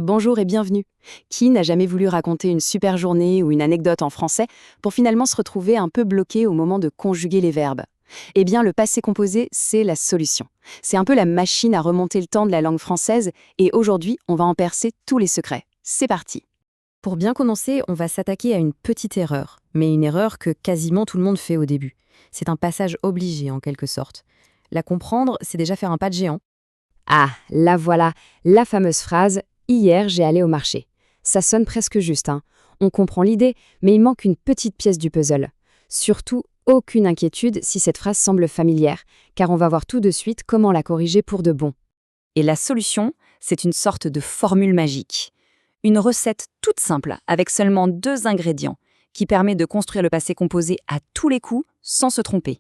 Bonjour et bienvenue. Qui n'a jamais voulu raconter une super journée ou une anecdote en français pour finalement se retrouver un peu bloqué au moment de conjuguer les verbes? Eh bien, le passé composé, c'est la solution. C'est un peu la machine à remonter le temps de la langue française et aujourd'hui, on va en percer tous les secrets. C'est parti. Pour bien commencer, on va s'attaquer à une petite erreur, mais une erreur que quasiment tout le monde fait au début. C'est un passage obligé en quelque sorte. La comprendre, c'est déjà faire un pas de géant. Ah, là voilà, la fameuse phrase « Hier, j'ai allé au marché ». Ça sonne presque juste, hein. On comprend l'idée, mais il manque une petite pièce du puzzle. Surtout, aucune inquiétude si cette phrase semble familière, car on va voir tout de suite comment la corriger pour de bon. Et la solution, c'est une sorte de formule magique. Une recette toute simple, avec seulement 2 ingrédients, qui permet de construire le passé composé à tous les coups sans se tromper.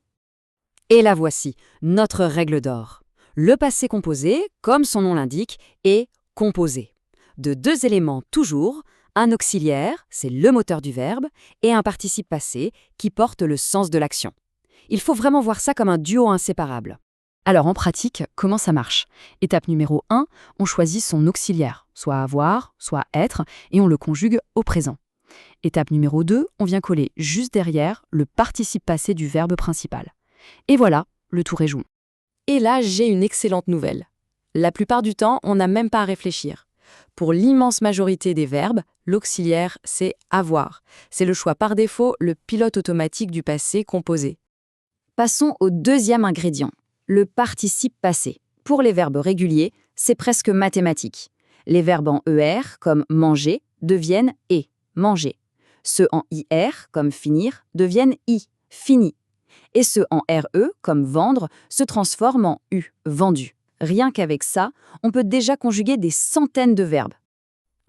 Et la voici, notre règle d'or. Le passé composé, comme son nom l'indique, est composé. De 2 éléments toujours, un auxiliaire, c'est le moteur du verbe, et un participe passé qui porte le sens de l'action. Il faut vraiment voir ça comme un duo inséparable. Alors en pratique, comment ça marche? Étape numéro 1, on choisit son auxiliaire, soit avoir, soit être, et on le conjugue au présent. Étape numéro 2, on vient coller juste derrière le participe passé du verbe principal. Et voilà, le tour est joué. Et là, j'ai une excellente nouvelle. La plupart du temps, on n'a même pas à réfléchir. Pour l'immense majorité des verbes, l'auxiliaire, c'est avoir. C'est le choix par défaut, le pilote automatique du passé composé. Passons au deuxième ingrédient, le participe passé. Pour les verbes réguliers, c'est presque mathématique. Les verbes en ER, comme manger, deviennent et, manger. Ceux en IR, comme finir, deviennent I, fini. Et ceux en RE, comme vendre, se transforment en U, vendu. Rien qu'avec ça, on peut déjà conjuguer des centaines de verbes.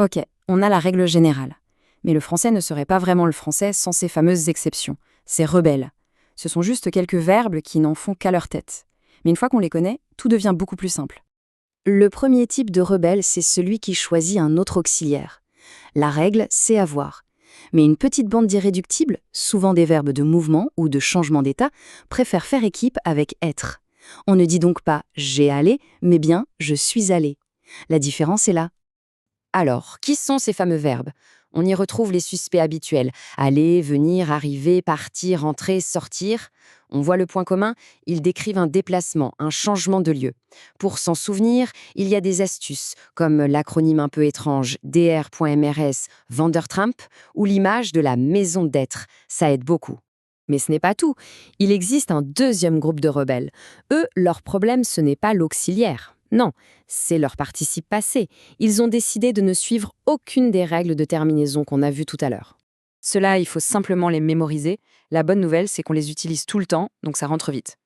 Ok, on a la règle générale. Mais le français ne serait pas vraiment le français sans ces fameuses exceptions. C'est rebelle. Ce sont juste quelques verbes qui n'en font qu'à leur tête. Mais une fois qu'on les connaît, tout devient beaucoup plus simple. Le premier type de rebelle, c'est celui qui choisit un autre auxiliaire. La règle, c'est avoir. Mais une petite bande d'irréductibles, souvent des verbes de mouvement ou de changement d'état, préfère faire équipe avec être. On ne dit donc pas « j'ai allé », mais bien « je suis allé ». La différence est là. Alors, qui sont ces fameux verbes? On y retrouve les suspects habituels. Aller, venir, arriver, partir, entrer, sortir. On voit le point commun, ils décrivent un déplacement, un changement de lieu. Pour s'en souvenir, il y a des astuces, comme l'acronyme un peu étrange DR.MRS, Vandertramp, ou l'image de la maison d'être. Ça aide beaucoup. Mais ce n'est pas tout. Il existe un deuxième groupe de rebelles. Eux, leur problème, ce n'est pas l'auxiliaire. Non, c'est leur participe passé. Ils ont décidé de ne suivre aucune des règles de terminaison qu'on a vues tout à l'heure. Ceux-là, il faut simplement les mémoriser. La bonne nouvelle, c'est qu'on les utilise tout le temps, donc ça rentre vite.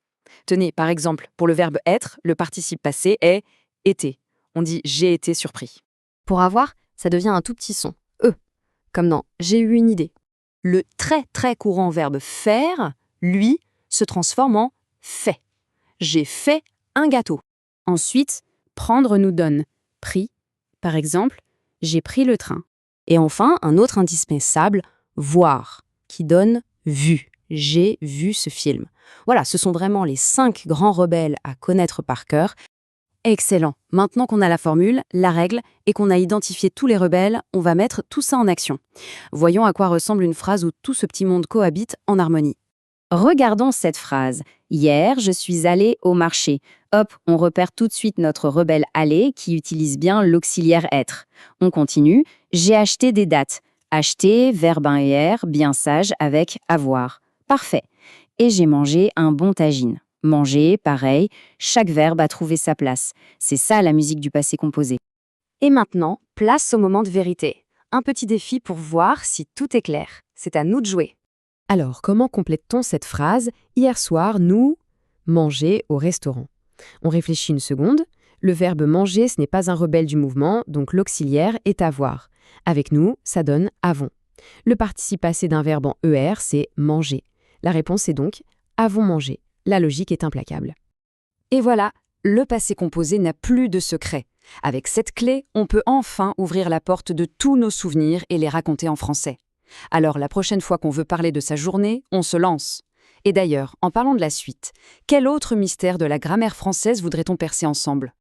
Tenez, par exemple, pour le verbe être, le participe passé est « été ». On dit « j'ai été surpris ». Pour avoir, ça devient un tout petit son. Comme dans « j'ai eu une idée ». Le très très courant verbe faire, lui, se transforme en fait. J'ai fait un gâteau. Ensuite, prendre nous donne pris. Par exemple, j'ai pris le train. Et enfin, un autre indispensable, voir, qui donne vu. J'ai vu ce film. Voilà, ce sont vraiment les 5 grands rebelles à connaître par cœur. Excellent. Maintenant qu'on a la formule, la règle, et qu'on a identifié tous les rebelles, on va mettre tout ça en action. Voyons à quoi ressemble une phrase où tout ce petit monde cohabite en harmonie. Regardons cette phrase. Hier, je suis allé au marché. Hop, on repère tout de suite notre rebelle aller qui utilise bien l'auxiliaire être. On continue. J'ai acheté des dattes. Acheter, verbe 1 et R, bien sage avec avoir. Parfait. Et j'ai mangé un bon tagine. Manger, pareil, chaque verbe a trouvé sa place. C'est ça la musique du passé composé. Et maintenant, place au moment de vérité. Un petit défi pour voir si tout est clair. C'est à nous de jouer. Alors, comment complète-t-on cette phrase « Hier soir, nous mangeons au restaurant ». On réfléchit une seconde. Le verbe manger, ce n'est pas un rebelle du mouvement, donc l'auxiliaire est avoir. Avec nous, ça donne avons. Le participe passé d'un verbe en ER, c'est manger. La réponse est donc avons mangé. La logique est implacable. Et voilà, le passé composé n'a plus de secret. Avec cette clé, on peut enfin ouvrir la porte de tous nos souvenirs et les raconter en français. Alors la prochaine fois qu'on veut parler de sa journée, on se lance. Et d'ailleurs, en parlant de la suite, quel autre mystère de la grammaire française voudrait-on percer ensemble ?